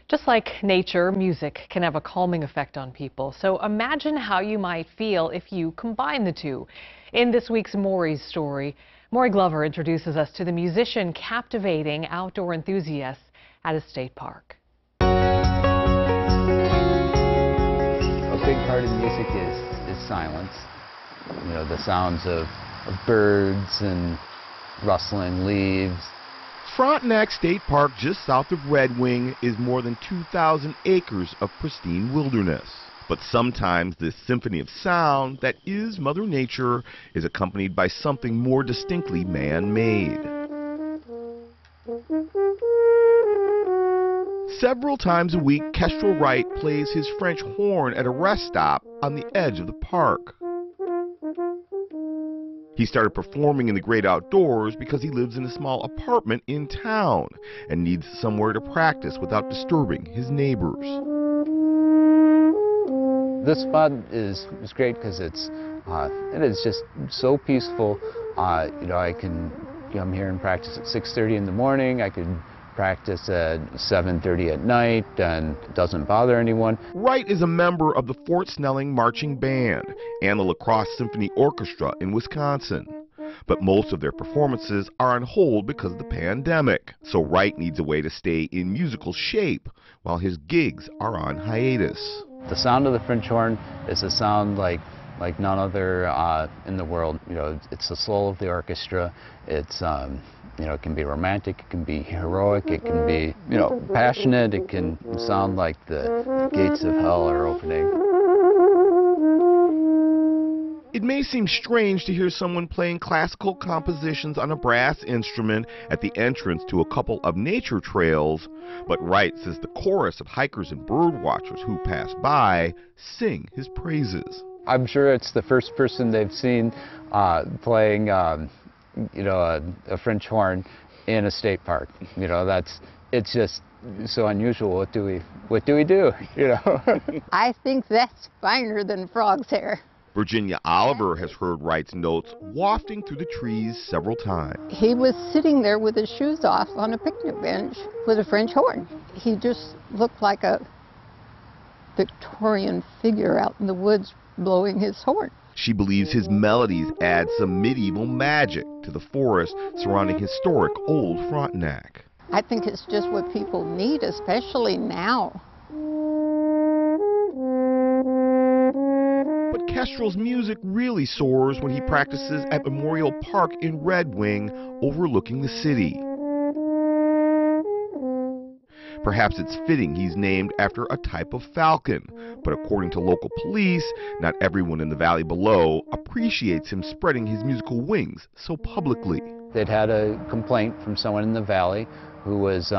Just like nature, music can have a calming effect on people. So imagine how you might feel if you combine the two. In this week's Maury's story, Maury Glover introduces us to the musician captivating outdoor enthusiasts at a state park. A big part of music is silence. You know, the sounds of birds and rustling leaves. Frontenac State Park, just south of Red Wing, is more than 2,000 acres of pristine wilderness. But sometimes this symphony of sound that is Mother Nature is accompanied by something more distinctly man-made. Several times a week, Kestrel Wright plays his French horn at a rest stop on the edge of the park. He started performing in the great outdoors because he lives in a small apartment in town and needs somewhere to practice without disturbing his neighbors. This spot is great because it is just so peaceful. You know, I can come here and practice at 6:30 in the morning. I could practice at 7:30 at night, and it doesn't bother anyone. Wright is a member of the Fort Snelling Marching Band and the La Crosse Symphony Orchestra in Wisconsin. But most of their performances are on hold because of the pandemic. So Wright needs a way to stay in musical shape while his gigs are on hiatus. The sound of the French horn is a sound like none other in the world. You know, it's the soul of the orchestra. It's you know, it can be romantic, it can be heroic, it can be, you know, passionate. It can sound like the gates of hell are opening. It may seem strange to hear someone playing classical compositions on a brass instrument at the entrance to a couple of nature trails, but Wright says the chorus of hikers and bird watchers who pass by sing his praises. I'm sure it's the first person they've seen playing, you know, a French horn in a state park. You know, it's just so unusual. What do we do? You know. I think that's finer than frog's hair. Virginia Oliver has heard Wright's notes wafting through the trees several times. He was sitting there with his shoes off on a picnic bench with a French horn. He just looked like a Victorian figure out in the woods blowing his horn. She believes his melodies add some medieval magic to the forest surrounding historic old Frontenac. I think it's just what people need, especially now. But Kestrel's music really soars when he practices at Memorial Park in Red Wing, overlooking the city. Perhaps it's fitting he's named after a type of falcon, but according to local police, not everyone in the valley below appreciates him spreading his musical wings so publicly. They'd had a complaint from someone in the valley who was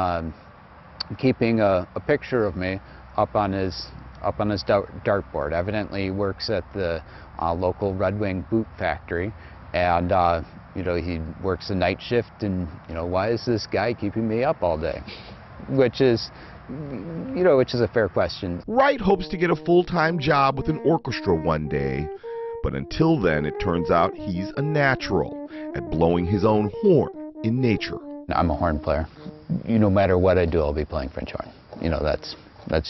keeping a picture of me up on his dartboard. Evidently he works at the local Red Wing boot factory, and you know, he works a night shift, and you know, why is this guy keeping me up all day? Which is a fair question. Wright hopes to get a full-time job with an orchestra one day, but until then it turns out he's a natural at blowing his own horn in nature. I'm a horn player. No matter what I do, I'll be playing French horn. You know, that's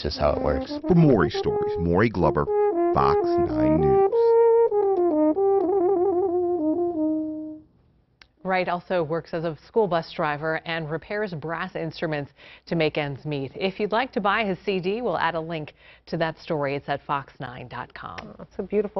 just how it works. For Maury Stories, Maury Glover, Fox 9 News. Wright also works as a school bus driver and repairs brass instruments to make ends meet. If you'd like to buy his CD, we'll add a link to that story. It's at fox9.com. Oh, it's a beautiful